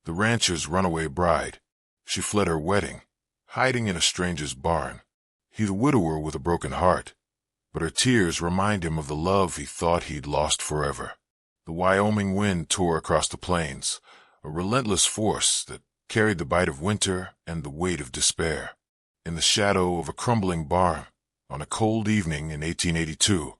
the rancher's runaway bride. She fled her wedding, hiding in a stranger's barn. He the widower with a broken heart, but her tears remind him of the love he thought he'd lost forever. The Wyoming wind tore across the plains, a relentless force that carried the bite of winter and the weight of despair. In the shadow of a crumbling barn, on a cold evening in 1882,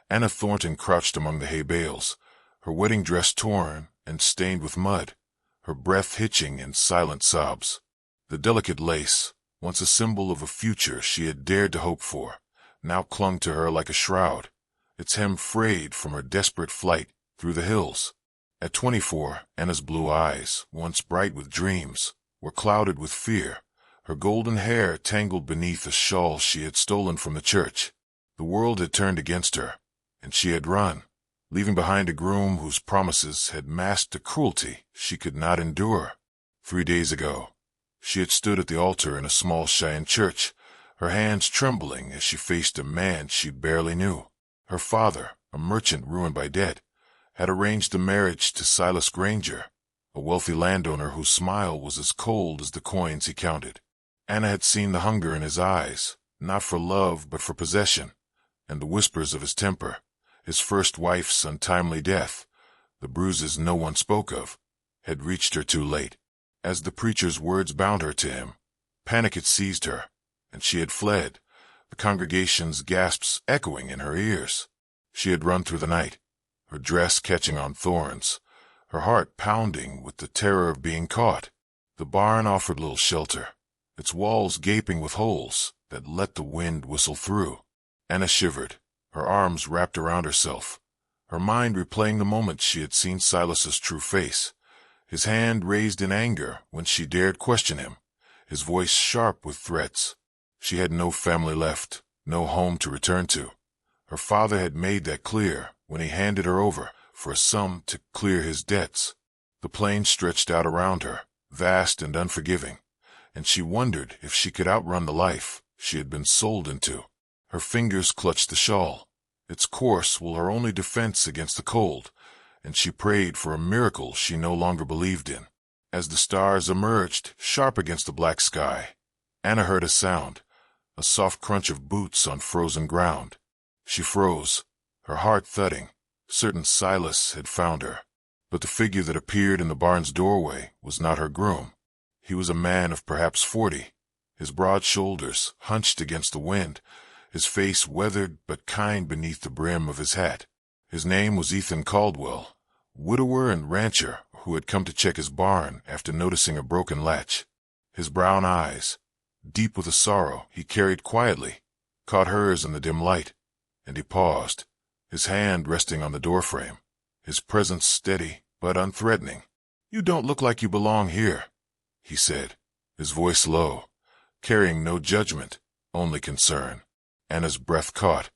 Anna Thornton crouched among the hay bales, her wedding dress torn and stained with mud, her breath hitching in silent sobs. The delicate lace, once a symbol of a future she had dared to hope for, now clung to her like a shroud, its hem frayed from her desperate flight through the hills. At 24, Anna's blue eyes, once bright with dreams, were clouded with fear, her golden hair tangled beneath a shawl she had stolen from the church. The world had turned against her, and she had run, leaving behind a groom whose promises had masked a cruelty she could not endure. 3 days ago, she had stood at the altar in a small Cheyenne church, her hands trembling as she faced a man she barely knew. Her father, a merchant ruined by debt, had arranged a marriage to Silas Granger, a wealthy landowner whose smile was as cold as the coins he counted. Anna had seen the hunger in his eyes, not for love but for possession, and the whispers of his temper, his first wife's untimely death, the bruises no one spoke of, had reached her too late. As the preacher's words bound her to him, panic had seized her, and she had fled, the congregation's gasps echoing in her ears. She had run through the night, her dress catching on thorns, her heart pounding with the terror of being caught. The barn offered little shelter, its walls gaping with holes that let the wind whistle through. Anna shivered, her arms wrapped around herself, her mind replaying the moment she had seen Silas's true face, his hand raised in anger when she dared question him, his voice sharp with threats. She had no family left, no home to return to. Her father had made that clear when he handed her over for a sum to clear his debts. The plains stretched out around her, vast and unforgiving, and she wondered if she could outrun the life she had been sold into. Her fingers clutched the shawl. Its course was her only defense against the cold, and she prayed for a miracle she no longer believed in. As the stars emerged, sharp against the black sky, Anna heard a sound, a soft crunch of boots on frozen ground. She froze, her heart thudding, certain Silas had found her. But the figure that appeared in the barn's doorway was not her groom. He was a man of perhaps 40, his broad shoulders hunched against the wind, his face weathered but kind beneath the brim of his hat. His name was Ethan Caldwell, widower and rancher who had come to check his barn after noticing a broken latch. His brown eyes, deep with a sorrow he carried quietly, caught hers in the dim light, and he paused, his hand resting on the doorframe, his presence steady but unthreatening. "You don't look like you belong here," he said, his voice low, carrying no judgment, only concern. Anna's breath caught,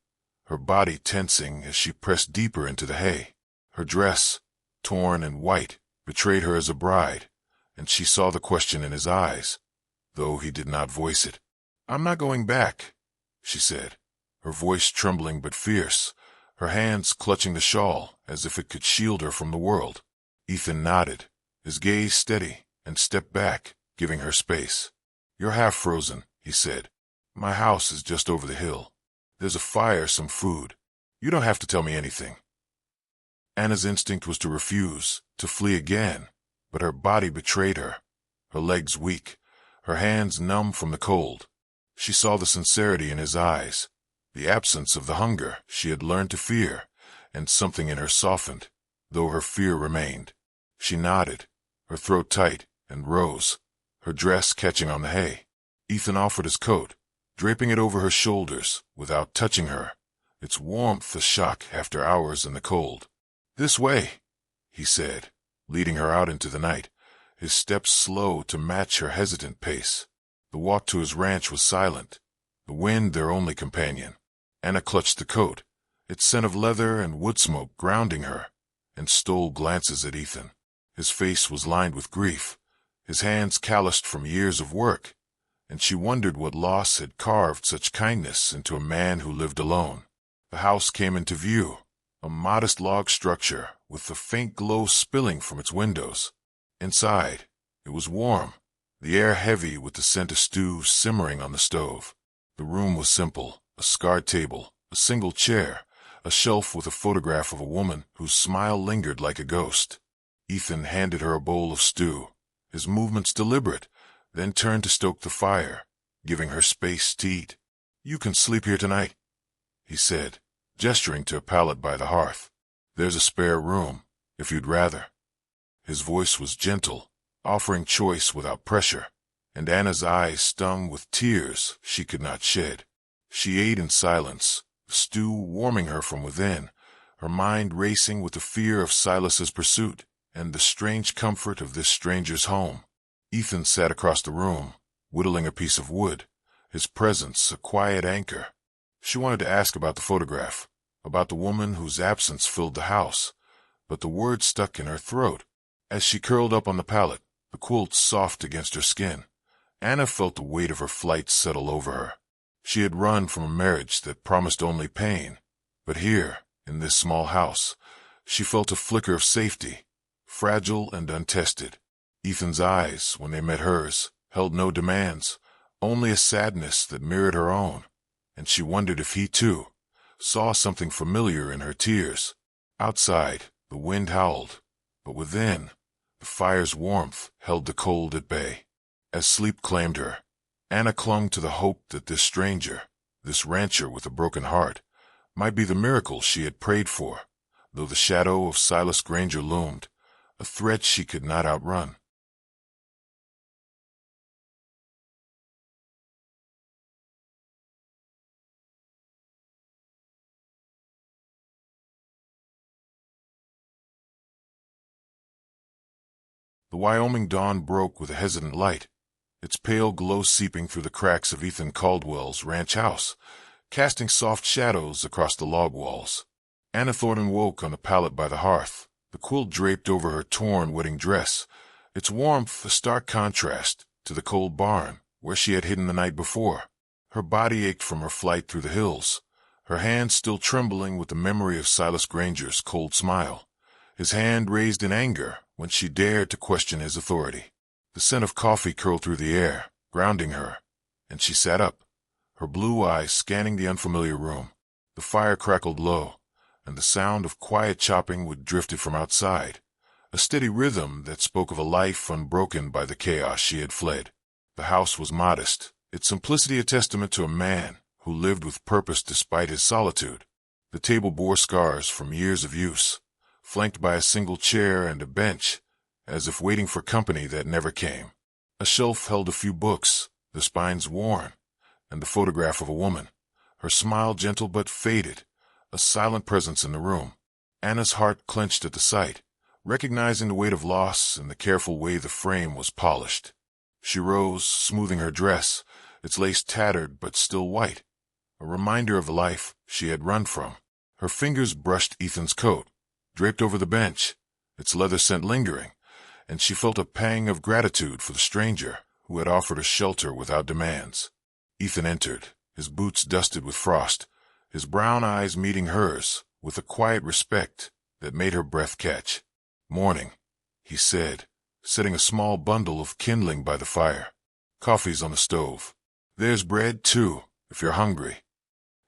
her body tensing as she pressed deeper into the hay. Her dress, torn and white, betrayed her as a bride, and she saw the question in his eyes, though he did not voice it. "I'm not going back," she said, her voice trembling but fierce, her hands clutching the shawl as if it could shield her from the world. Ethan nodded, his gaze steady, and stepped back, giving her space. "You're half frozen," he said. "My house is just over the hill. There's a fire, some food. You don't have to tell me anything." Anna's instinct was to refuse, to flee again, but her body betrayed her, her legs weak, her hands numb from the cold. She saw the sincerity in his eyes, the absence of the hunger she had learned to fear, and something in her softened, though her fear remained. She nodded, her throat tight, and rose, her dress catching on the hay. Ethan offered his coat, draping it over her shoulders without touching her, its warmth a shock after hours in the cold. "This way," he said, leading her out into the night, his steps slow to match her hesitant pace. The walk to his ranch was silent, the wind their only companion. Anna clutched the coat, its scent of leather and wood smoke grounding her, and stole glances at Ethan. His face was lined with grief, his hands calloused from years of work, and she wondered what loss had carved such kindness into a man who lived alone. The house came into view, a modest log structure with the faint glow spilling from its windows. Inside, It was warm, the air heavy with the scent of stew simmering on the stove. The room was simple, a scarred table, a single chair, a shelf with a photograph of a woman whose smile lingered like a ghost. Ethan handed her a bowl of stew, his movements deliberate, then turned to stoke the fire, giving her space to eat. "You can sleep here tonight," he said, gesturing to a pallet by the hearth. "There's a spare room, if you'd rather." His voice was gentle, offering choice without pressure, and Anna's eyes stung with tears she could not shed. She ate in silence, the stew warming her from within, her mind racing with the fear of Silas's pursuit and the strange comfort of this stranger's home. Ethan sat across the room, whittling a piece of wood, his presence a quiet anchor. She wanted to ask about the photograph, about the woman whose absence filled the house, but the words stuck in her throat. As she curled up on the pallet, the quilt soft against her skin, Anna felt the weight of her flight settle over her. She had run from a marriage that promised only pain, but here, in this small house, she felt a flicker of safety, fragile and untested. Ethan's eyes, when they met hers, held no demands, only a sadness that mirrored her own, and she wondered if he, too, saw something familiar in her tears. Outside, the wind howled, but within, the fire's warmth held the cold at bay. As sleep claimed her, Anna clung to the hope that this stranger, this rancher with a broken heart, might be the miracle she had prayed for, though the shadow of Silas Granger loomed, a threat she could not outrun. The Wyoming dawn broke with a hesitant light, its pale glow seeping through the cracks of Ethan Caldwell's ranch house, casting soft shadows across the log walls. Anna Thornton woke on the pallet by the hearth, the quilt draped over her torn wedding dress, its warmth a stark contrast to the cold barn where she had hidden the night before. Her body ached from her flight through the hills, her hands still trembling with the memory of Silas Granger's cold smile, his hand raised in anger when she dared to question his authority. The scent of coffee curled through the air, grounding her, and she sat up, her blue eyes scanning the unfamiliar room. The fire crackled low, and the sound of quiet chopping wood drifted from outside, a steady rhythm that spoke of a life unbroken by the chaos she had fled. The house was modest, its simplicity a testament to a man who lived with purpose despite his solitude. The table bore scars from years of use, flanked by a single chair and a bench, as if waiting for company that never came. A shelf held a few books, the spines worn, and the photograph of a woman, her smile gentle but faded, a silent presence in the room. Anna's heart clenched at the sight, recognizing the weight of loss in the careful way the frame was polished. She rose, smoothing her dress, its lace tattered but still white, a reminder of the life she had run from. Her fingers brushed Ethan's coat, draped over the bench, its leather scent lingering, and she felt a pang of gratitude for the stranger who had offered her shelter without demands. Ethan entered, his boots dusted with frost, his brown eyes meeting hers with a quiet respect that made her breath catch. "Morning," he said, setting a small bundle of kindling by the fire. "Coffee's on the stove. There's bread, too, if you're hungry."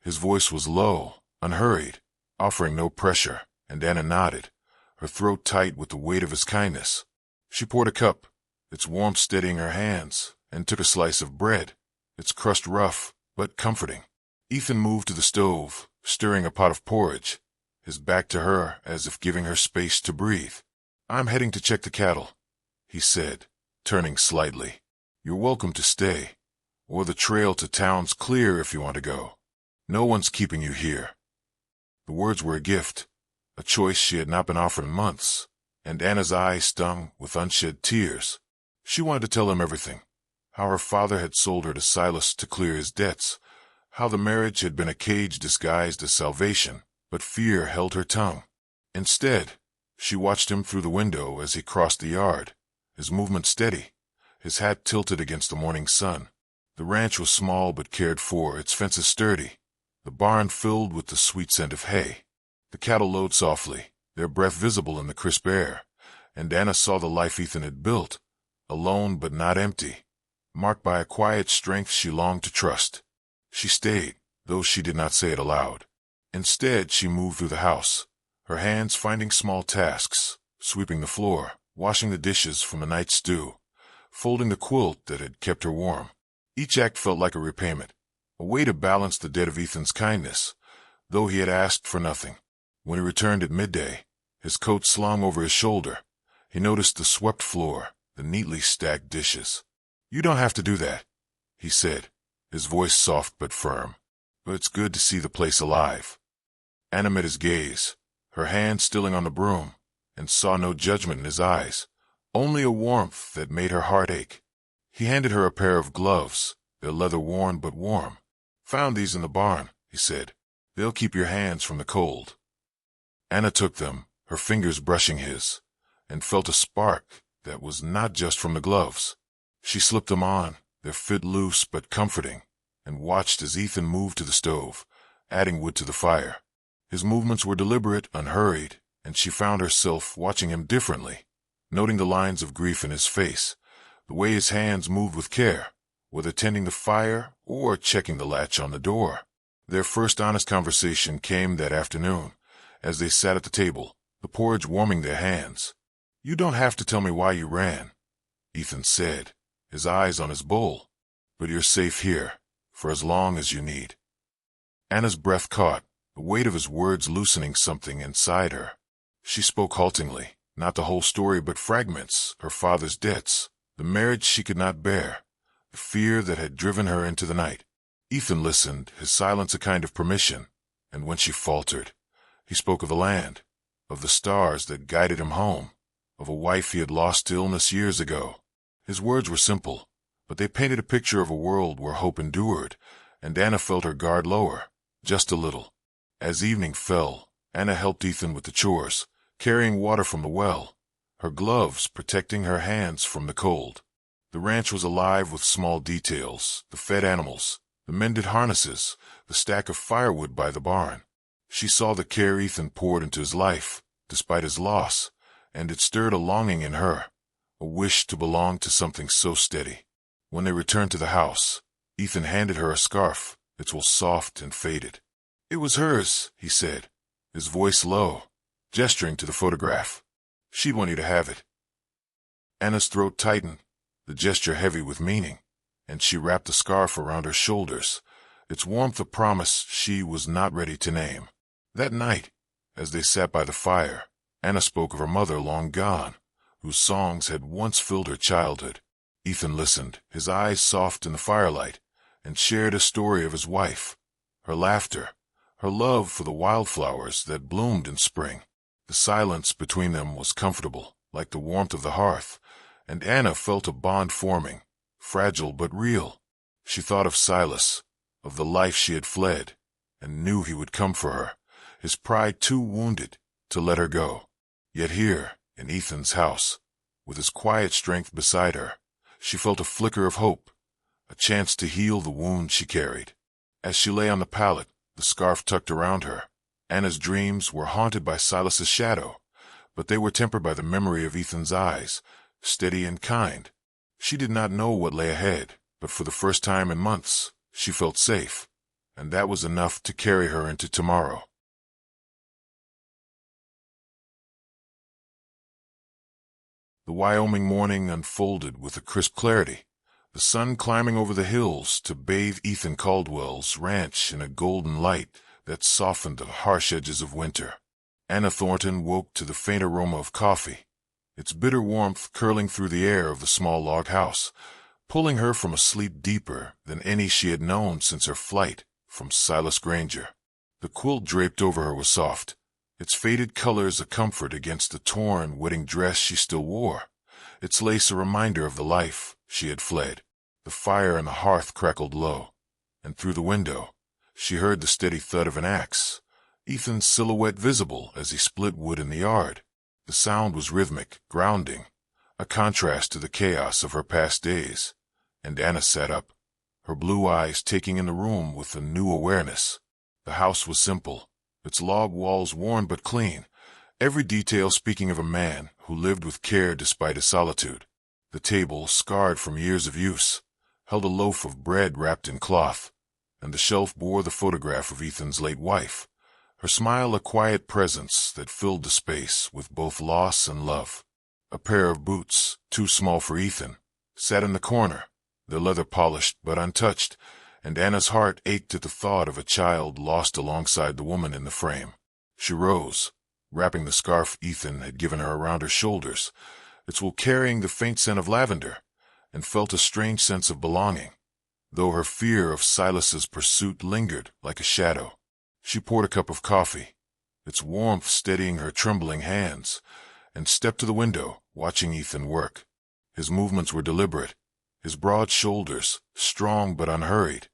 His voice was low, unhurried, offering no pressure, and Anna nodded, her throat tight with the weight of his kindness. She poured a cup, its warmth steadying her hands, and took a slice of bread, its crust rough but comforting. Ethan moved to the stove, stirring a pot of porridge, his back to her as if giving her space to breathe. "I'm heading to check the cattle," he said, turning slightly. "You're welcome to stay, or the trail to town's clear if you want to go. No one's keeping you here." The words were a gift, a choice she had not been offered in months, and Anna's eyes stung with unshed tears. She wanted to tell him everything, how her father had sold her to Silas to clear his debts, how the marriage had been a cage disguised as salvation, but fear held her tongue. Instead, she watched him through the window as he crossed the yard, his movement steady, his hat tilted against the morning sun. The ranch was small but cared for, its fences sturdy, the barn filled with the sweet scent of hay. The cattle lowed softly, their breath visible in the crisp air, and Anna saw the life Ethan had built, alone but not empty, marked by a quiet strength she longed to trust. She stayed, though she did not say it aloud. Instead, she moved through the house, her hands finding small tasks, sweeping the floor, washing the dishes from the night's stew, folding the quilt that had kept her warm. Each act felt like a repayment, a way to balance the debt of Ethan's kindness, though he had asked for nothing. When he returned at midday, his coat slung over his shoulder, he noticed the swept floor, the neatly stacked dishes. "You don't have to do that," he said, his voice soft but firm. "But it's good to see the place alive." Anna met his gaze, her hand stilling on the broom, and saw no judgment in his eyes, only a warmth that made her heart ache. He handed her a pair of gloves, their leather worn but warm. "Found these in the barn," he said. "They'll keep your hands from the cold." Anna took them, her fingers brushing his, and felt a spark that was not just from the gloves. She slipped them on, their fit loose but comforting, and watched as Ethan moved to the stove, adding wood to the fire. His movements were deliberate, unhurried, and she found herself watching him differently, noting the lines of grief in his face, the way his hands moved with care, whether tending the fire or checking the latch on the door. Their first honest conversation came that afternoon, as they sat at the table, the porridge warming their hands. "You don't have to tell me why you ran," Ethan said, his eyes on his bowl. "But you're safe here, for as long as you need." Anna's breath caught, the weight of his words loosening something inside her. She spoke haltingly, not the whole story but fragments, her father's debts, the marriage she could not bear, the fear that had driven her into the night. Ethan listened, his silence a kind of permission, and when she faltered, he spoke of the land, of the stars that guided him home, of a wife he had lost to illness years ago. His words were simple, but they painted a picture of a world where hope endured, and Anna felt her guard lower, just a little. As evening fell, Anna helped Ethan with the chores, carrying water from the well, her gloves protecting her hands from the cold. The ranch was alive with small details, the fed animals, the mended harnesses, the stack of firewood by the barn. She saw the care Ethan poured into his life, despite his loss, and it stirred a longing in her, a wish to belong to something so steady. When they returned to the house, Ethan handed her a scarf, its wool soft and faded. "It was hers," he said, his voice low, gesturing to the photograph. "She'd want you to have it." Anna's throat tightened, the gesture heavy with meaning, and she wrapped the scarf around her shoulders, its warmth a promise she was not ready to name. That night, as they sat by the fire, Anna spoke of her mother long gone, whose songs had once filled her childhood. Ethan listened, his eyes soft in the firelight, and shared a story of his wife, her laughter, her love for the wildflowers that bloomed in spring. The silence between them was comfortable, like the warmth of the hearth, and Anna felt a bond forming, fragile but real. She thought of Silas, of the life she had fled, and knew he would come for her, his pride too wounded to let her go. Yet here, in Ethan's house, with his quiet strength beside her, she felt a flicker of hope, a chance to heal the wound she carried. As she lay on the pallet, the scarf tucked around her, Anna's dreams were haunted by Silas's shadow, but they were tempered by the memory of Ethan's eyes, steady and kind. She did not know what lay ahead, but for the first time in months, she felt safe, and that was enough to carry her into tomorrow. The Wyoming morning unfolded with a crisp clarity, the sun climbing over the hills to bathe Ethan Caldwell's ranch in a golden light that softened the harsh edges of winter. Anna Thornton woke to the faint aroma of coffee, its bitter warmth curling through the air of the small log house, pulling her from a sleep deeper than any she had known since her flight from Silas Granger. The quilt draped over her was soft, its faded colors a comfort against the torn wedding dress she still wore, its lace a reminder of the life she had fled. The fire in the hearth crackled low, and through the window she heard the steady thud of an axe, Ethan's silhouette visible as he split wood in the yard. The sound was rhythmic, grounding, a contrast to the chaos of her past days, and Anna sat up, her blue eyes taking in the room with a new awareness. The house was simple, its log walls worn but clean, every detail speaking of a man who lived with care despite his solitude. The table, scarred from years of use, held a loaf of bread wrapped in cloth, and the shelf bore the photograph of Ethan's late wife, her smile a quiet presence that filled the space with both loss and love. A pair of boots, too small for Ethan, sat in the corner, their leather polished but untouched, and Anna's heart ached at the thought of a child lost alongside the woman in the frame. She rose, wrapping the scarf Ethan had given her around her shoulders, its wool carrying the faint scent of lavender, and felt a strange sense of belonging, though her fear of Silas's pursuit lingered like a shadow. She poured a cup of coffee, its warmth steadying her trembling hands, and stepped to the window, watching Ethan work. His movements were deliberate, his broad shoulders strong but unhurried,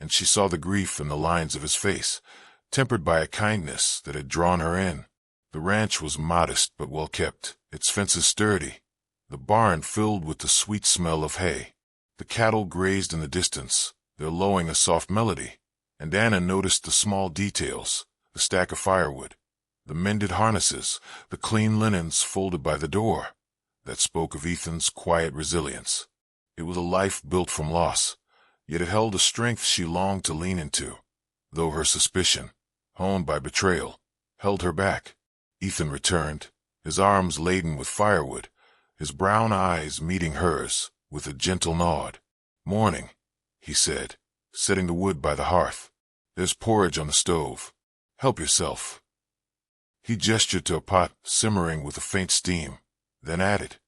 and she saw the grief in the lines of his face, tempered by a kindness that had drawn her in. The ranch was modest but well kept, its fences sturdy, the barn filled with the sweet smell of hay. The cattle grazed in the distance, their lowing a soft melody, and Anna noticed the small details, the stack of firewood, the mended harnesses, the clean linens folded by the door, that spoke of Ethan's quiet resilience. It was a life built from loss, yet it held a strength she longed to lean into, though her suspicion, honed by betrayal, held her back. Ethan returned, his arms laden with firewood, his brown eyes meeting hers with a gentle nod. "Morning," he said, setting the wood by the hearth. "There's porridge on the stove. Help yourself." He gestured to a pot simmering with a faint steam, then added,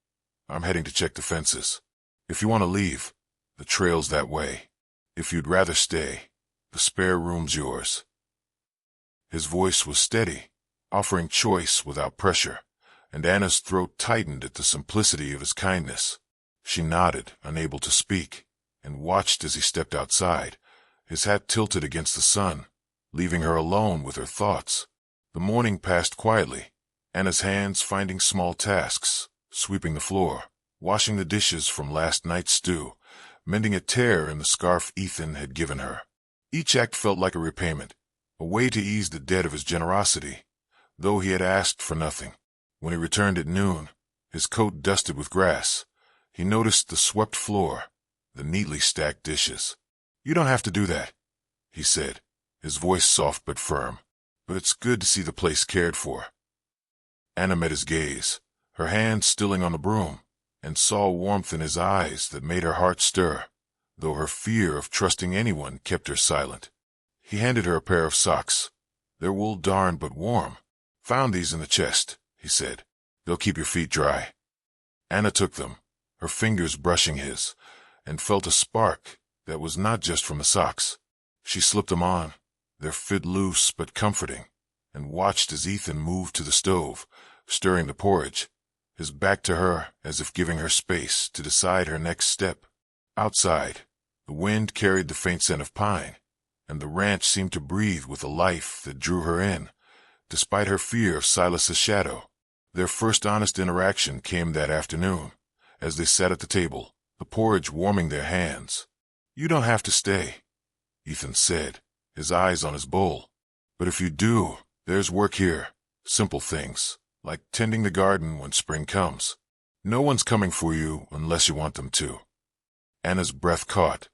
"I'm heading to check the fences. If you want to leave, the trail's that way. If you'd rather stay, the spare room's yours." His voice was steady, offering choice without pressure, and Anna's throat tightened at the simplicity of his kindness. She nodded, unable to speak, and watched as he stepped outside, his hat tilted against the sun, leaving her alone with her thoughts. The morning passed quietly, Anna's hands finding small tasks, sweeping the floor, washing the dishes from last night's stew, mending a tear in the scarf Ethan had given her. Each act felt like a repayment, a way to ease the debt of his generosity, though he had asked for nothing. When he returned at noon, his coat dusted with grass, he noticed the swept floor, the neatly stacked dishes. "You don't have to do that," he said, his voice soft but firm, "but it's good to see the place cared for." Anna met his gaze, her hand stilling on the broom, and saw warmth in his eyes that made her heart stir, though her fear of trusting anyone kept her silent. He handed her a pair of socks, their wool darned but warm. "Found these in the chest," he said. "They'll keep your feet dry." Anna took them, her fingers brushing his, and felt a spark that was not just from the socks. She slipped them on, their fit loose but comforting, and watched as Ethan moved to the stove, stirring the porridge, his back to her as if giving her space to decide her next step. Outside, the wind carried the faint scent of pine, and the ranch seemed to breathe with a life that drew her in, despite her fear of Silas's shadow. Their first honest interaction came that afternoon, as they sat at the table, the porridge warming their hands. "You don't have to stay," Ethan said, his eyes on his bowl. "But if you do, there's work here, simple things, like tending the garden when spring comes. No one's coming for you unless you want them to." Anna's breath caught,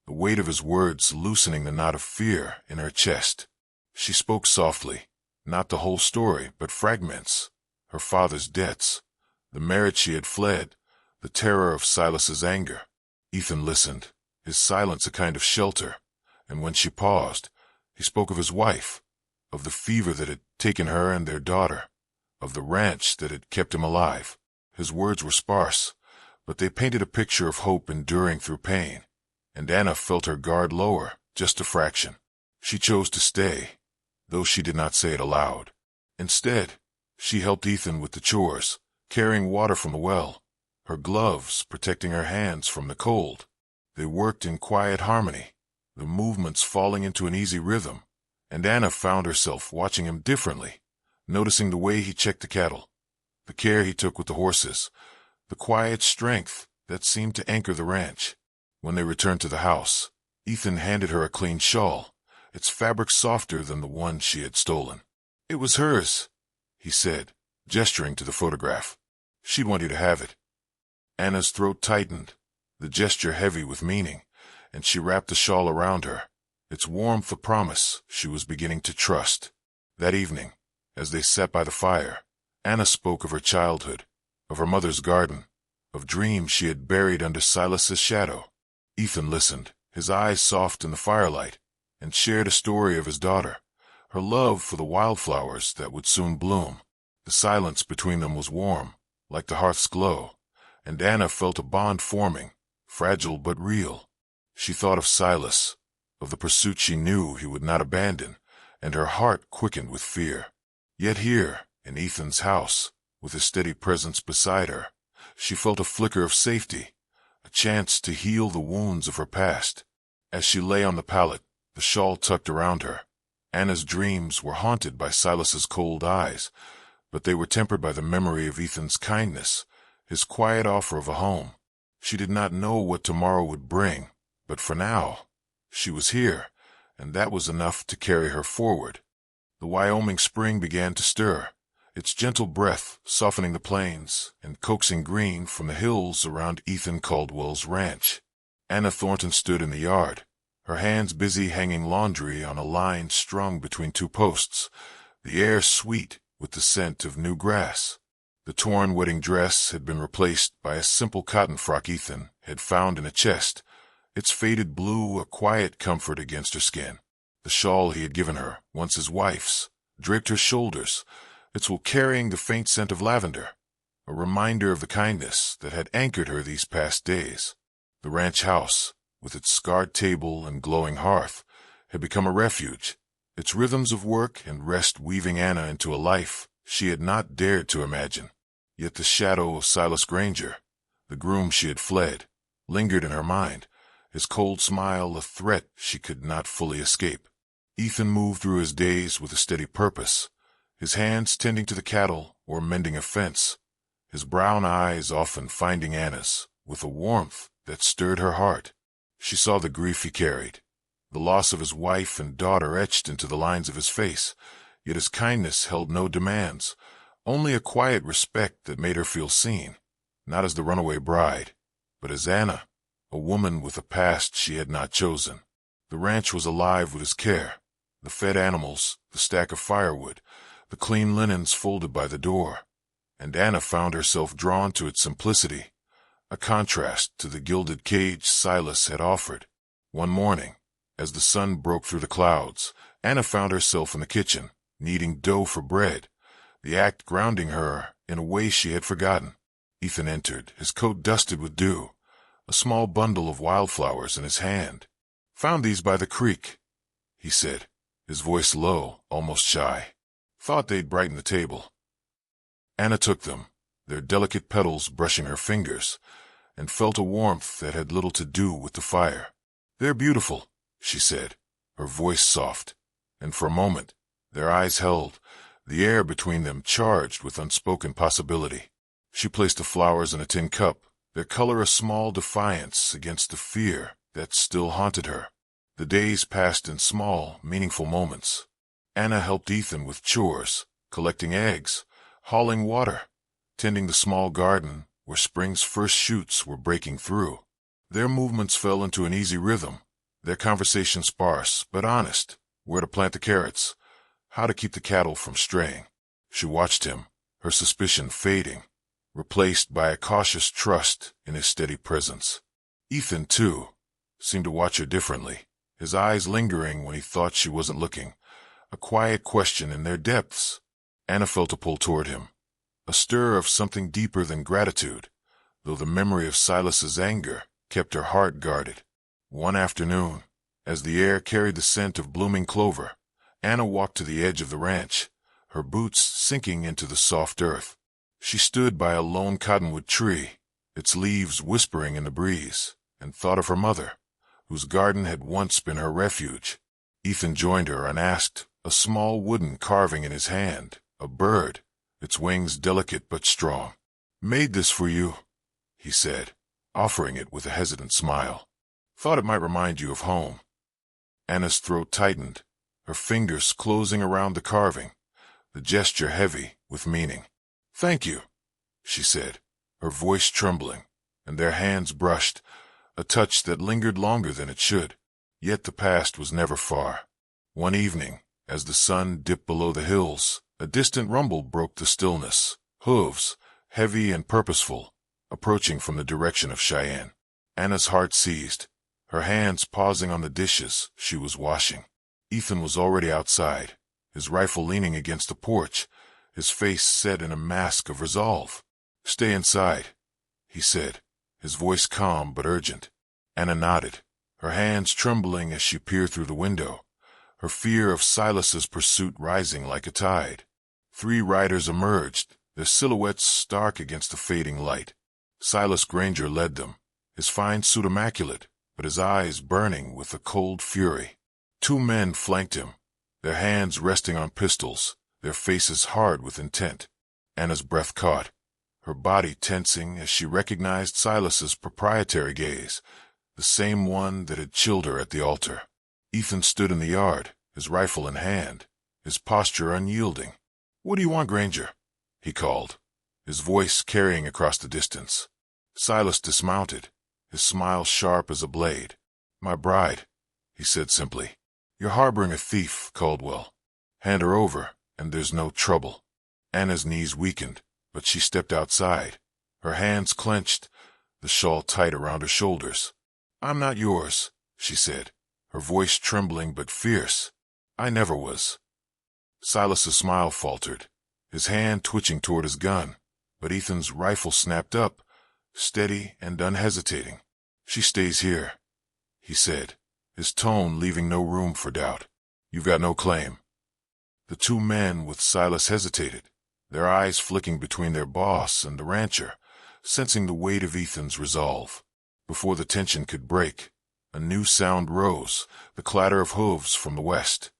the weight of his words loosening the knot of fear in her chest. She spoke softly, not the whole story, but fragments, her father's debts, the marriage she had fled, the terror of Silas's anger. Ethan listened, his silence a kind of shelter, and when she paused, he spoke of his wife, of the fever that had taken her and their daughter, of the ranch that had kept him alive. His words were sparse, but they painted a picture of hope enduring through pain, and Anna felt her guard lower, just a fraction. She chose to stay, though she did not say it aloud. Instead, she helped Ethan with the chores, carrying water from the well, her gloves protecting her hands from the cold. They worked in quiet harmony, the movements falling into an easy rhythm, and Anna found herself watching him differently, noticing the way he checked the cattle, the care he took with the horses, the quiet strength that seemed to anchor the ranch. When they returned to the house, Ethan handed her a clean shawl, its fabric softer than the one she had stolen. "It was hers," he said, gesturing to the photograph. "She'd want you to have it." Anna's throat tightened, the gesture heavy with meaning, and she wrapped the shawl around her, its warmth a promise she was beginning to trust. That evening, as they sat by the fire, Anna spoke of her childhood, of her mother's garden, of dreams she had buried under Silas's shadow. Ethan listened, his eyes soft in the firelight, and shared a story of his daughter, her love for the wildflowers that would soon bloom. The silence between them was warm, like the hearth's glow, and Anna felt a bond forming, fragile but real. She thought of Silas, of the pursuit she knew he would not abandon, and her heart quickened with fear. Yet here, in Ethan's house, with his steady presence beside her, she felt a flicker of safety, a chance to heal the wounds of her past. As she lay on the pallet, the shawl tucked around her, Anna's dreams were haunted by Silas's cold eyes, but they were tempered by the memory of Ethan's kindness, his quiet offer of a home. She did not know what tomorrow would bring, but for now, she was here, and that was enough to carry her forward. The Wyoming spring began to stir, its gentle breath softening the plains and coaxing green from the hills around Ethan Caldwell's ranch. Anna Thornton stood in the yard, her hands busy hanging laundry on a line strung between two posts, the air sweet with the scent of new grass. The torn wedding dress had been replaced by a simple cotton frock Ethan had found in a chest, its faded blue a quiet comfort against her skin. The shawl he had given her, once his wife's, draped her shoulders, its wool carrying the faint scent of lavender, a reminder of the kindness that had anchored her these past days. The ranch house, with its scarred table and glowing hearth, had become a refuge, its rhythms of work and rest weaving Anna into a life she had not dared to imagine. Yet the shadow of Silas Granger, the groom she had fled, lingered in her mind, his cold smile a threat she could not fully escape. Ethan moved through his days with a steady purpose, his hands tending to the cattle or mending a fence, his brown eyes often finding Anna's with a warmth that stirred her heart. She saw the grief he carried, the loss of his wife and daughter etched into the lines of his face, yet his kindness held no demands, only a quiet respect that made her feel seen, not as the runaway bride, but as Anna, a woman with a past she had not chosen. The ranch was alive with his care, the fed animals, the stack of firewood, the clean linens folded by the door, and Anna found herself drawn to its simplicity, a contrast to the gilded cage Silas had offered. One morning, as the sun broke through the clouds, Anna found herself in the kitchen, kneading dough for bread, the act grounding her in a way she had forgotten. Ethan entered, his coat dusted with dew, a small bundle of wildflowers in his hand. "Found these by the creek," he said, his voice low, almost shy. "Thought they'd brighten the table." Anna took them, their delicate petals brushing her fingers, and felt a warmth that had little to do with the fire. "They're beautiful," she said, her voice soft, and for a moment their eyes held, the air between them charged with unspoken possibility. She placed the flowers in a tin cup, their color a small defiance against the fear that still haunted her. The days passed in small, meaningful moments. Anna helped Ethan with chores, collecting eggs, hauling water, tending the small garden where spring's first shoots were breaking through. Their movements fell into an easy rhythm, their conversation sparse but honest, where to plant the carrots, how to keep the cattle from straying. She watched him, her suspicion fading, replaced by a cautious trust in his steady presence. Ethan, too, seemed to watch her differently, his eyes lingering when he thought she wasn't looking, a quiet question in their depths. Anna felt a pull toward him, a stir of something deeper than gratitude, though the memory of Silas's anger kept her heart guarded. One afternoon, as the air carried the scent of blooming clover, Anna walked to the edge of the ranch, her boots sinking into the soft earth. She stood by a lone cottonwood tree, its leaves whispering in the breeze, and thought of her mother, whose garden had once been her refuge. Ethan joined her unasked, a small wooden carving in his hand, a bird, its wings delicate but strong. "Made this for you," he said, offering it with a hesitant smile. "Thought it might remind you of home." Anna's throat tightened, her fingers closing around the carving, the gesture heavy with meaning. "Thank you," she said, her voice trembling. and their hands brushed, a touch that lingered longer than it should. Yet the past was never far. One evening, as the sun dipped below the hills, a distant rumble broke the stillness. Hooves, heavy and purposeful, approaching from the direction of Cheyenne. Anna's heart seized, her hands pausing on the dishes she was washing. Ethan was already outside, his rifle leaning against the porch, his face set in a mask of resolve. "Stay inside," he said, his voice calm but urgent. Anna nodded, her hands trembling as she peered through the window, her fear of Silas's pursuit rising like a tide. 3 riders emerged, their silhouettes stark against the fading light. Silas Granger led them, his fine suit immaculate, but his eyes burning with a cold fury. 2 men flanked him, their hands resting on pistols, their faces hard with intent. Anna's breath caught, her body tensing as she recognized Silas's proprietary gaze, the same one that had chilled her at the altar. Ethan stood in the yard, his rifle in hand, his posture unyielding. "What do you want, Granger?" he called, his voice carrying across the distance. Silas dismounted, his smile sharp as a blade. "My bride," he said simply. "You're harboring a thief, Caldwell. Hand her over, and there's no trouble." Anna's knees weakened, but she stepped outside, her hands clenched, the shawl tight around her shoulders. "I'm not yours," she said, her voice trembling but fierce. "I never was." Silas's smile faltered, his hand twitching toward his gun, but Ethan's rifle snapped up, steady and unhesitating. "She stays here," he said, his tone leaving no room for doubt. "You've got no claim." The 2 men with Silas hesitated, their eyes flicking between their boss and the rancher, sensing the weight of Ethan's resolve. Before the tension could break, a new sound rose, the clatter of hooves from the west.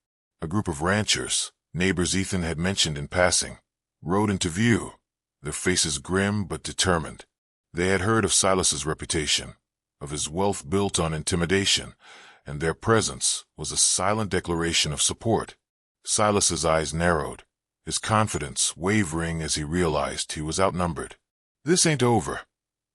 A group of ranchers, neighbors Ethan had mentioned in passing, rode into view, their faces grim but determined. They had heard of Silas's reputation, of his wealth built on intimidation, and their presence was a silent declaration of support. Silas's eyes narrowed, his confidence wavering as he realized he was outnumbered. "This ain't over,"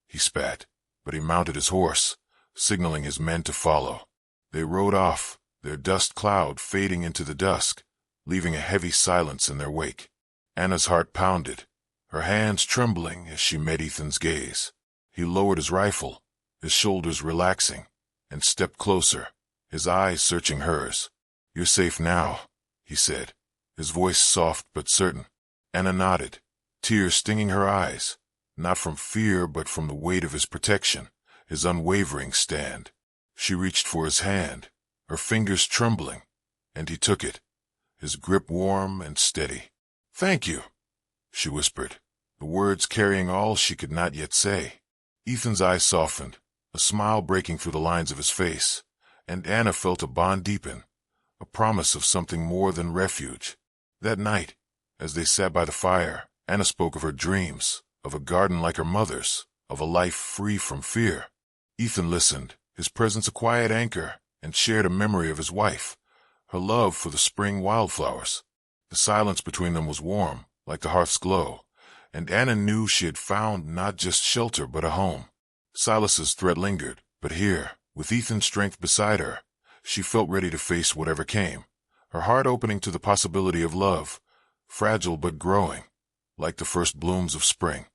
he spat, but he mounted his horse, signaling his men to follow. They rode off, their dust cloud fading into the dusk, leaving a heavy silence in their wake. Anna's heart pounded, her hands trembling as she met Ethan's gaze. He lowered his rifle, his shoulders relaxing, and stepped closer, his eyes searching hers. "You're safe now," he said, his voice soft but certain. Anna nodded, tears stinging her eyes, not from fear but from the weight of his protection, his unwavering stand. She reached for his hand, her fingers trembling, and he took it, his grip warm and steady. "Thank you," she whispered, the words carrying all she could not yet say. Ethan's eyes softened, a smile breaking through the lines of his face, and Anna felt a bond deepen, a promise of something more than refuge. That night, as they sat by the fire, Anna spoke of her dreams, of a garden like her mother's, of a life free from fear. Ethan listened, his presence a quiet anchor, and shared a memory of his wife, her love for the spring wildflowers. The silence between them was warm, like the hearth's glow, and Anna knew she had found not just shelter but a home. Silas's threat lingered, but here, with Ethan's strength beside her, she felt ready to face whatever came, her heart opening to the possibility of love, fragile but growing, like the first blooms of spring.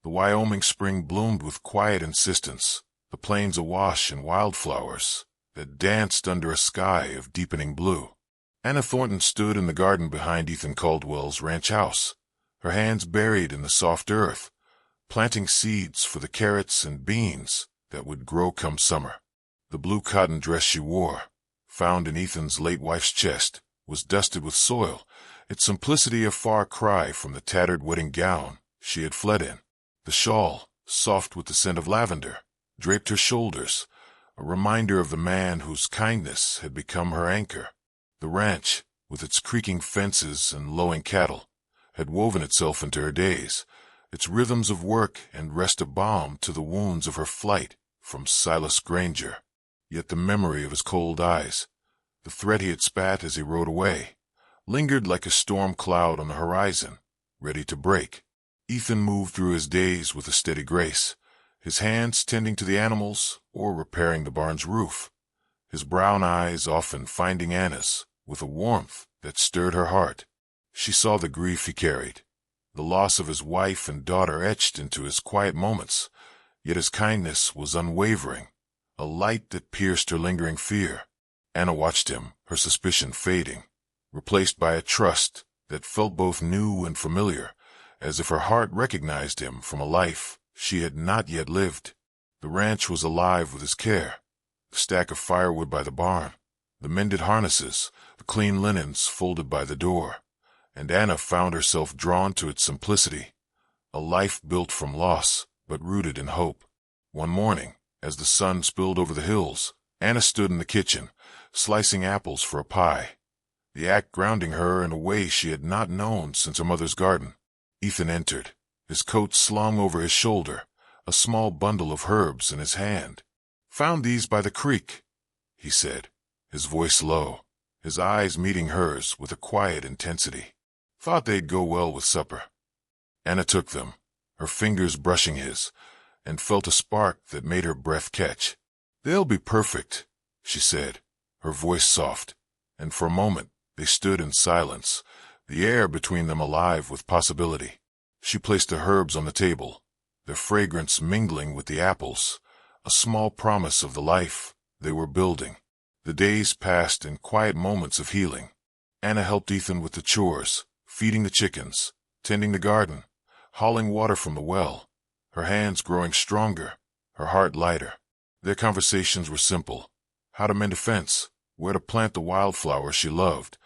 The Wyoming spring bloomed with quiet insistence, the plains awash in wildflowers that danced under a sky of deepening blue. Anna Thornton stood in the garden behind Ethan Caldwell's ranch house, her hands buried in the soft earth, planting seeds for the carrots and beans that would grow come summer. The blue cotton dress she wore, found in Ethan's late wife's chest, was dusted with soil, its simplicity a far cry from the tattered wedding gown she had fled in. The shawl, soft with the scent of lavender, draped her shoulders, a reminder of the man whose kindness had become her anchor. The ranch, with its creaking fences and lowing cattle, had woven itself into her days, its rhythms of work and rest a balm to the wounds of her flight from Silas Granger. Yet the memory of his cold eyes, the threat he had spat as he rode away, lingered like a storm cloud on the horizon, ready to break. Ethan moved through his days with a steady grace, his hands tending to the animals or repairing the barn's roof, his brown eyes often finding Anna's with a warmth that stirred her heart. She saw the grief he carried, the loss of his wife and daughter etched into his quiet moments, yet his kindness was unwavering, a light that pierced her lingering fear. Anna watched him, her suspicion fading, replaced by a trust that felt both new and familiar, as if her heart recognized him from a life she had not yet lived. The ranch was alive with his care, the stack of firewood by the barn, the mended harnesses, the clean linens folded by the door, and Anna found herself drawn to its simplicity, a life built from loss but rooted in hope. One morning, as the sun spilled over the hills, Anna stood in the kitchen, slicing apples for a pie, the act grounding her in a way she had not known since her mother's garden. Ethan entered, his coat slung over his shoulder, a small bundle of herbs in his hand. "Found these by the creek," he said, his voice low, his eyes meeting hers with a quiet intensity. "Thought they'd go well with supper." Anna took them, her fingers brushing his, and felt a spark that made her breath catch. "They'll be perfect," she said, her voice soft, and for a moment they stood in silence, the air between them alive with possibility. She placed the herbs on the table, their fragrance mingling with the apples, a small promise of the life they were building. The days passed in quiet moments of healing. Anna helped Ethan with the chores, feeding the chickens, tending the garden, hauling water from the well, her hands growing stronger, her heart lighter. Their conversations were simple: how to mend a fence, where to plant the wildflowers she loved,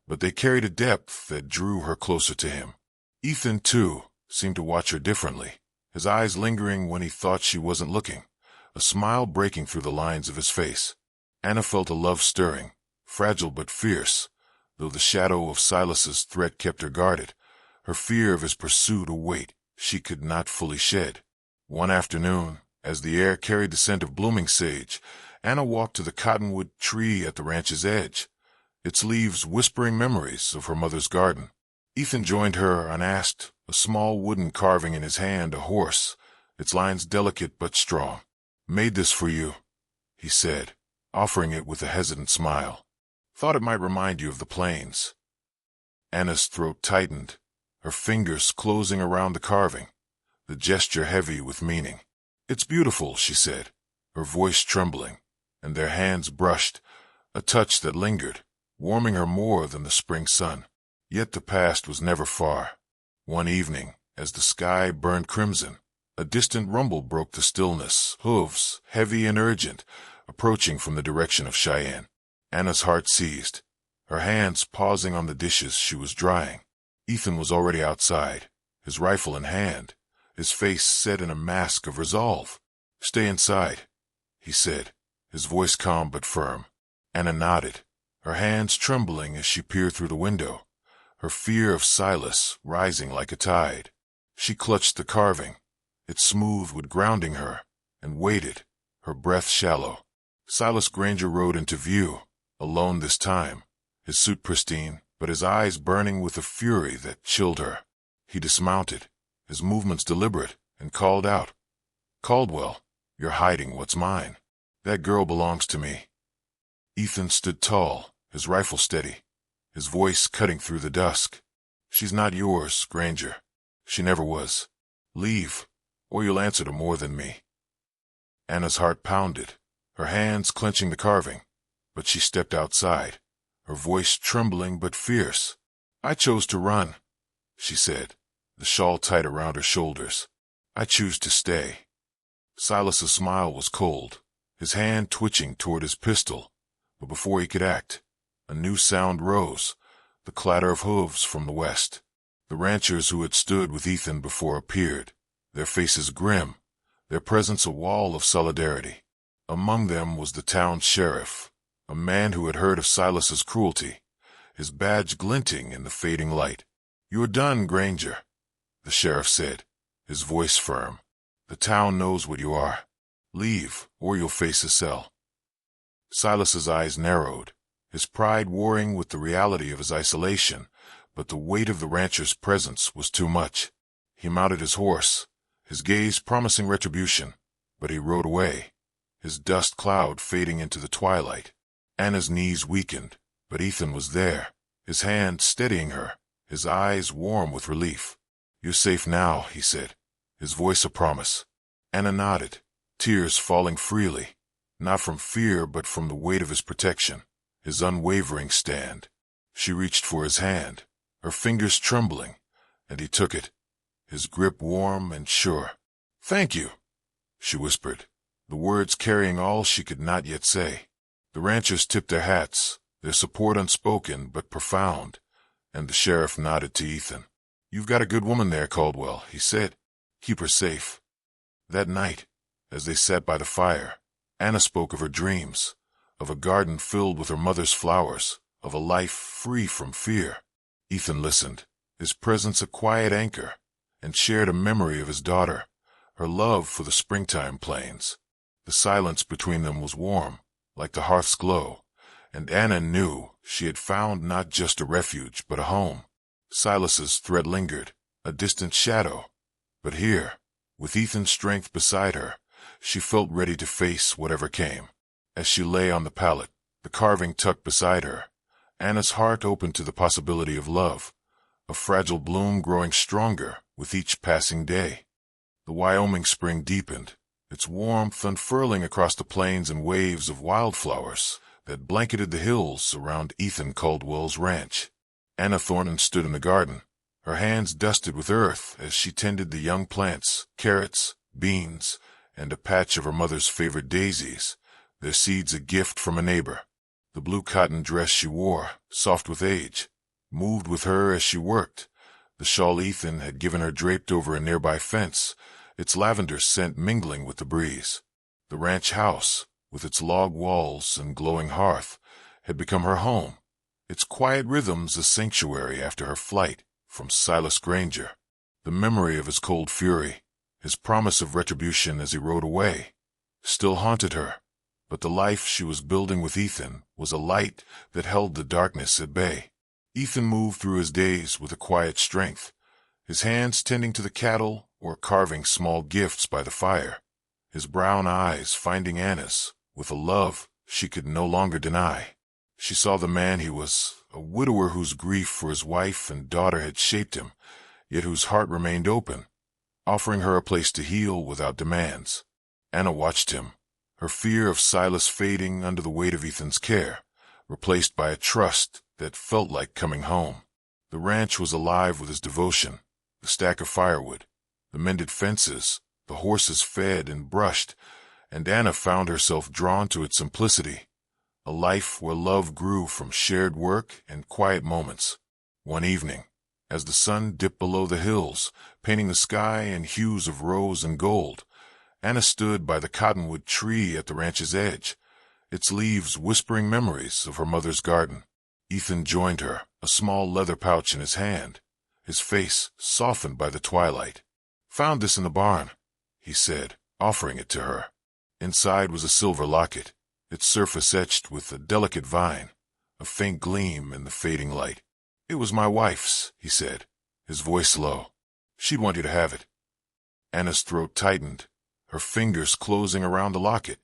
but they carried a depth that drew her closer to him. Ethan, too, seemed to watch her differently, his eyes lingering when he thought she wasn't looking, a smile breaking through the lines of his face. Anna felt a love stirring, fragile but fierce, though the shadow of Silas's threat kept her guarded, her fear of his pursuit a weight she could not fully shed. One afternoon, as the air carried the scent of blooming sage, Anna walked to the cottonwood tree at the ranch's edge, its leaves whispering memories of her mother's garden. Ethan joined her unasked, a small wooden carving in his hand, a horse, its lines delicate but strong. "Made this for you," he said, offering it with a hesitant smile. "Thought it might remind you of the plains." Anna's throat tightened, her fingers closing around the carving, the gesture heavy with meaning. "It's beautiful," she said, her voice trembling, and their hands brushed, a touch that lingered, warming her more than the spring sun. Yet the past was never far. One evening, as the sky burned crimson, a distant rumble broke the stillness, hooves, heavy and urgent, approaching from the direction of Cheyenne. Anna's heart seized, her hands pausing on the dishes she was drying. Ethan was already outside, his rifle in hand, his face set in a mask of resolve. "Stay inside," he said, his voice calm but firm. Anna nodded, her hands trembling as she peered through the window, her fear of Silas rising like a tide. She clutched the carving, its smooth wood grounding her, and waited, her breath shallow. Silas Granger rode into view, alone this time, his suit pristine, but his eyes burning with a fury that chilled her. He dismounted, his movements deliberate, and called out, "Caldwell, you're hiding what's mine. That girl belongs to me." Ethan stood tall, his rifle steady, his voice cutting through the dusk. "She's not yours, Granger. She never was. Leave, or you'll answer to more than me." Anna's heart pounded, her hands clenching the carving, but she stepped outside, her voice trembling but fierce. "I chose to run," she said, the shawl tight around her shoulders. "I choose to stay." Silas's smile was cold, his hand twitching toward his pistol, but before he could act, a new sound rose, the clatter of hooves from the west. The ranchers who had stood with Ethan before appeared, their faces grim, their presence a wall of solidarity. Among them was the town sheriff, a man who had heard of Silas's cruelty, his badge glinting in the fading light. "You're done, Granger," the sheriff said, his voice firm. "The town knows what you are. Leave, or you'll face a cell." Silas's eyes narrowed, his pride warring with the reality of his isolation, but the weight of the rancher's presence was too much. He mounted his horse, his gaze promising retribution, but he rode away, his dust cloud fading into the twilight. Anna's knees weakened, but Ethan was there, his hand steadying her, his eyes warm with relief. "You're safe now," he said, his voice a promise. Anna nodded, tears falling freely, not from fear but from the weight of his protection, his unwavering stand. She reached for his hand, her fingers trembling, and he took it, his grip warm and sure. "Thank you," she whispered, the words carrying all she could not yet say. The ranchers tipped their hats, their support unspoken but profound, and the sheriff nodded to Ethan. "You've got a good woman there, Caldwell," he said. "Keep her safe." That night, as they sat by the fire, Anna spoke of her dreams, of a garden filled with her mother's flowers, of a life free from fear. Ethan listened, his presence a quiet anchor, and shared a memory of his daughter, her love for the springtime plains. The silence between them was warm, like the hearth's glow, and Anna knew she had found not just a refuge but a home. Silas's threat lingered, a distant shadow, but here, with Ethan's strength beside her, she felt ready to face whatever came. As she lay on the pallet, the carving tucked beside her, Anna's heart opened to the possibility of love, a fragile bloom growing stronger with each passing day. The Wyoming spring deepened, its warmth unfurling across the plains in waves of wildflowers that blanketed the hills around Ethan Caldwell's ranch. Anna Thornton stood in the garden, her hands dusted with earth as she tended the young plants, carrots, beans, and a patch of her mother's favorite daisies, their seeds a gift from a neighbor. The blue cotton dress she wore, soft with age, moved with her as she worked. The shawl Ethan had given her draped over a nearby fence, its lavender scent mingling with the breeze. The ranch house, with its log walls and glowing hearth, had become her home, its quiet rhythms a sanctuary after her flight from Silas Granger. The memory of his cold fury, his promise of retribution as he rode away, still haunted her, but the life she was building with Ethan was a light that held the darkness at bay. Ethan moved through his days with a quiet strength, his hands tending to the cattle or carving small gifts by the fire, his brown eyes finding Anna's with a love she could no longer deny. She saw the man he was, a widower whose grief for his wife and daughter had shaped him, yet whose heart remained open, offering her a place to heal without demands. Anna watched him, her fear of Silas fading under the weight of Ethan's care, replaced by a trust that felt like coming home. The ranch was alive with his devotion, the stack of firewood, the mended fences, the horses fed and brushed, and Anna found herself drawn to its simplicity, a life where love grew from shared work and quiet moments. One evening, as the sun dipped below the hills, painting the sky in hues of rose and gold, Anna stood by the cottonwood tree at the ranch's edge, its leaves whispering memories of her mother's garden. Ethan joined her, a small leather pouch in his hand, his face softened by the twilight. "Found this in the barn," he said, offering it to her. Inside was a silver locket, its surface etched with a delicate vine, a faint gleam in the fading light. "It was my wife's," he said, his voice low. "She'd want you to have it." Anna's throat tightened, her fingers closing around the locket,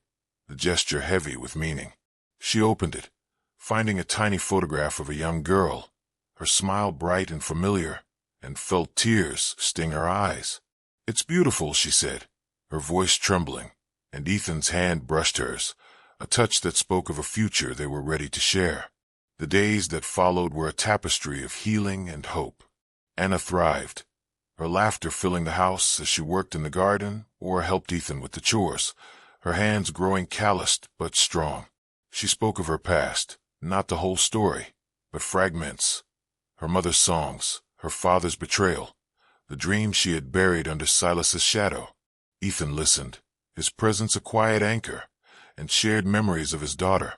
the gesture heavy with meaning. She opened it, finding a tiny photograph of a young girl, her smile bright and familiar, and felt tears sting her eyes. "It's beautiful," she said, her voice trembling, and Ethan's hand brushed hers, a touch that spoke of a future they were ready to share. The days that followed were a tapestry of healing and hope. Anna thrived, her laughter filling the house as she worked in the garden or helped Ethan with the chores, her hands growing calloused but strong. She spoke of her past, not the whole story, but fragments, her mother's songs, her father's betrayal, the dreams she had buried under Silas's shadow. Ethan listened, his presence a quiet anchor, and shared memories of his daughter,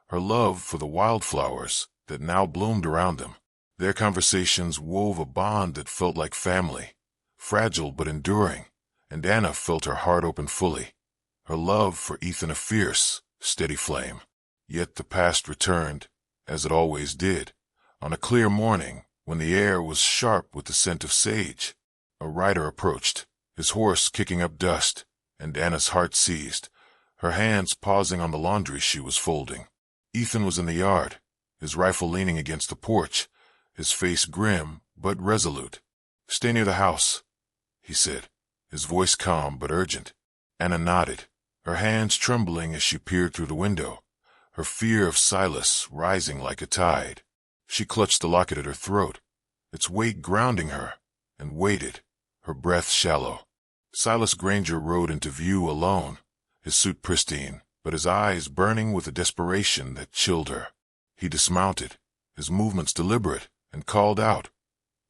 her love for the wildflowers that now bloomed around them. Their conversations wove a bond that felt like family, fragile but enduring, and Anna felt her heart open fully, her love for Ethan a fierce, steady flame. Yet the past returned, as it always did, on a clear morning when the air was sharp with the scent of sage. A rider approached, his horse kicking up dust, and Anna's heart seized, her hands pausing on the laundry she was folding. Ethan was in the yard, his rifle leaning against the porch, his face grim but resolute. "Stay near the house," he said, his voice calm but urgent. Anna nodded, her hands trembling as she peered through the window, her fear of Silas rising like a tide. She clutched the locket at her throat, its weight grounding her, and waited, her breath shallow. Silas Granger rode into view alone, his suit pristine, but his eyes burning with a desperation that chilled her. He dismounted, his movements deliberate, and called out,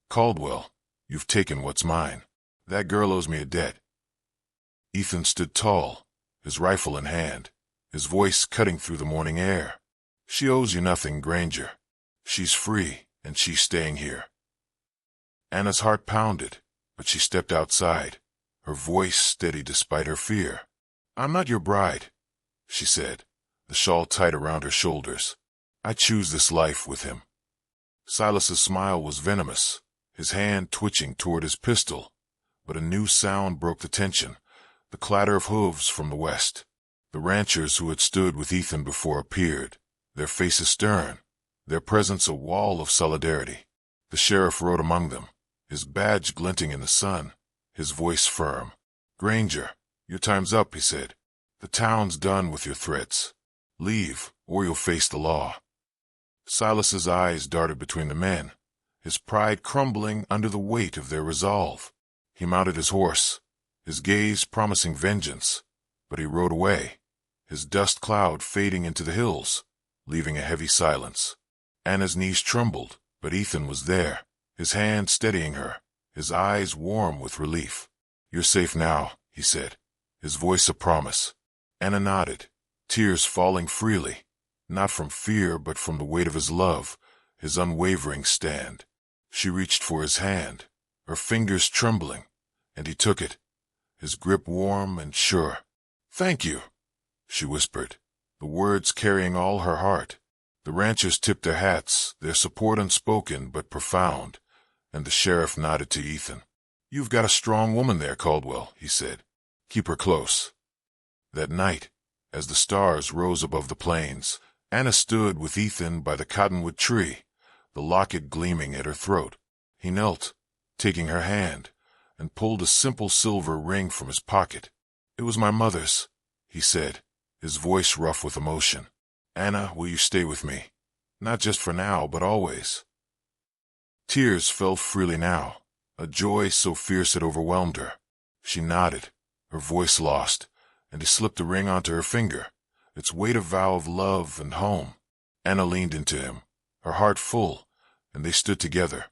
"Caldwell, you've taken what's mine. That girl owes me a debt." Ethan stood tall, his rifle in hand, his voice cutting through the morning air. "She owes you nothing, Granger. She's free, and she's staying here." Anna's heart pounded, but she stepped outside, her voice steady despite her fear. "I'm not your bride," she said, the shawl tight around her shoulders. "I choose this life with him." Silas's smile was venomous, his hand twitching toward his pistol, but a new sound broke the tension, the clatter of hooves from the west. The ranchers who had stood with Ethan before appeared, their faces stern, their presence a wall of solidarity. The sheriff rode among them, his badge glinting in the sun, his voice firm. "Granger, your time's up," he said. "The town's done with your threats. Leave, or you'll face the law." Silas's eyes darted between the men, his pride crumbling under the weight of their resolve. He mounted his horse, his gaze promising vengeance, but he rode away, his dust cloud fading into the hills, leaving a heavy silence. Anna's knees trembled, but Ethan was there, his hand steadying her, his eyes warm with relief. "You're safe now," he said, his voice a promise. Anna nodded, tears falling freely, not from fear but from the weight of his love, his unwavering stand. She reached for his hand, her fingers trembling, and he took it, his grip warm and sure. "Thank you," she whispered, the words carrying all her heart. The ranchers tipped their hats, their support unspoken but profound, and the sheriff nodded to Ethan. "You've got a strong woman there, Caldwell," he said. "Keep her close." That night, as the stars rose above the plains, Anna stood with Ethan by the cottonwood tree, the locket gleaming at her throat. He knelt, taking her hand, and pulled a simple silver ring from his pocket. "It was my mother's," he said, his voice rough with emotion. "Anna, will you stay with me? Not just for now, but always." Tears fell freely now, a joy so fierce it overwhelmed her. She nodded, her voice lost, and he slipped the ring onto her finger, its weight a vow of love and home. Anna leaned into him, her heart full, and they stood together,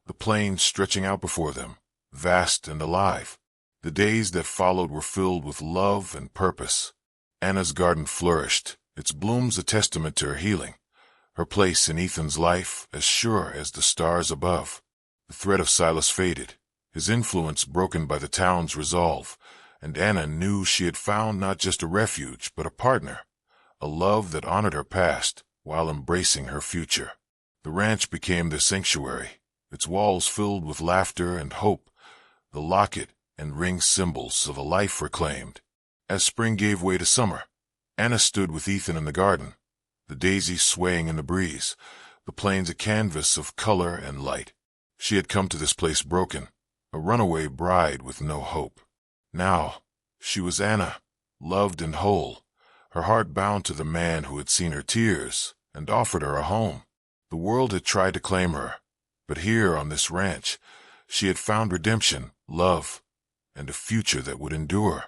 the plains stretching out before them, vast and alive. The days that followed were filled with love and purpose. Anna's garden flourished, its blooms a testament to her healing, her place in Ethan's life as sure as the stars above. The threat of Silas faded, his influence broken by the town's resolve, and Anna knew she had found not just a refuge but a partner, a love that honored her past while embracing her future. The ranch became their sanctuary, its walls filled with laughter and hope, the locket and ring symbols of a life reclaimed. As spring gave way to summer, Anna stood with Ethan in the garden, the daisies swaying in the breeze, the plains a canvas of color and light. She had come to this place broken, a runaway bride with no hope. Now, she was Anna, loved and whole, her heart bound to the man who had seen her tears and offered her a home. The world had tried to claim her, but here on this ranch, she had found redemption, love, and a future that would endure.